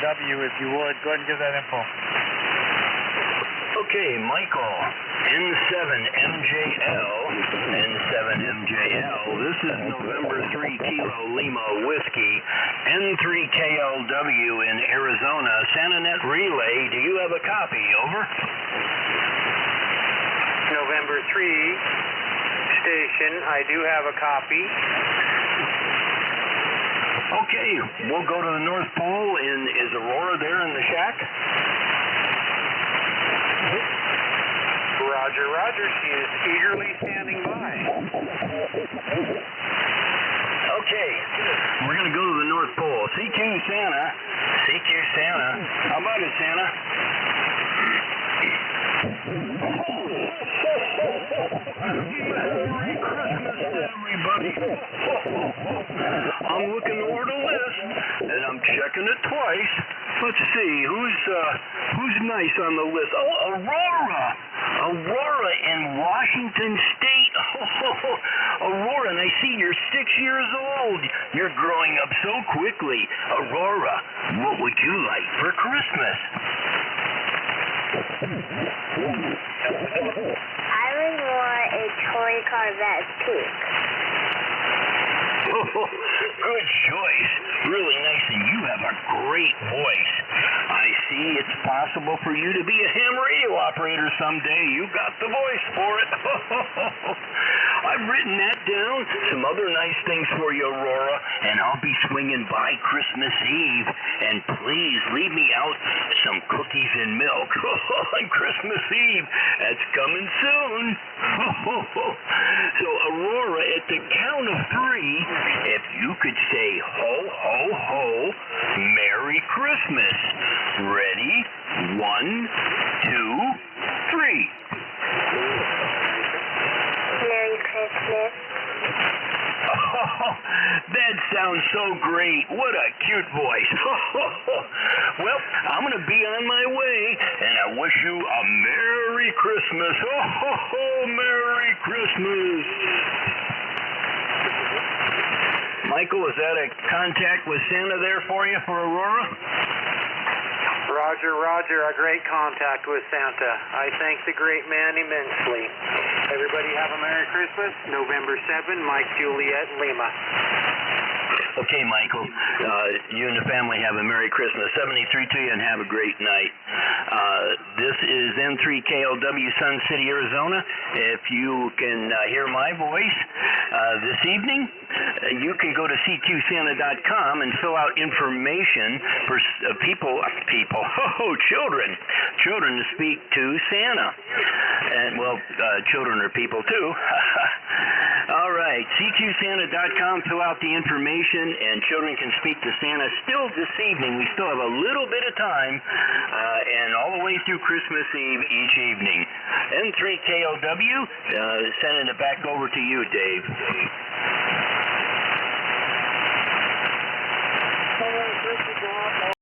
W, if you would. Go ahead and give that info. Okay, Michael, N7MJL, N7MJL, this is November 3 Kilo Lima Whiskey, N3KLW in Arizona, SantaNet Relay, do you have a copy? Over. November 3 station, I do have a copy. Okay, we'll go to the North Pole. Is Aurora there in the shack? Roger, roger. She is eagerly standing by. Okay, we're going to go to the North Pole. CQ Santa. CQ Santa. How about it, Santa? Merry Christmas, everybody. I'm looking over the list, and I'm checking it twice. Let's see, who's nice on the list? Oh, Aurora. Aurora in Washington State. Aurora, and I see you're 6 years old. You're growing up so quickly. Aurora, what would you like for Christmas? I would want a toy car that's pink. Good choice. Really nice, and you have a great voice. I see it's possible for you to be a ham radio operator someday. You got the voice for it. I've written that down. Some other nice things for you, Aurora, and I'll be swinging by Christmas Eve. And please leave me out some cookies and milk on Christmas Eve. That's coming soon. So, Aurora, at the count of 3, if you could say ho, ho, ho, Merry Christmas. Ready? 1, 2, 3. Merry Christmas. Oh, that sounds so great. What a cute voice. Well, I'm going to be on my way, and I wish you a Merry Christmas. Merry Christmas. Michael, is that a contact with Santa there for you, for Aurora? Roger, roger. A great contact with Santa. I thank the great man immensely. Everybody have a Merry Christmas. November 7, Mike Juliet, Lima. Okay, Michael, you and the family have a Merry Christmas. 73 to you, and have a great night. This is N3KLW, Sun City, Arizona. If you can hear my voice this evening, you can go to cqsanta.com and fill out information for children to speak to Santa. And, well, children are people, too. All right, cqsanta.com, fill out the information, and children can speak to Santa still this evening. We still have a little bit of time, and all the way through Christmas Eve each evening. N3KLW, sending it back over to you, Dave.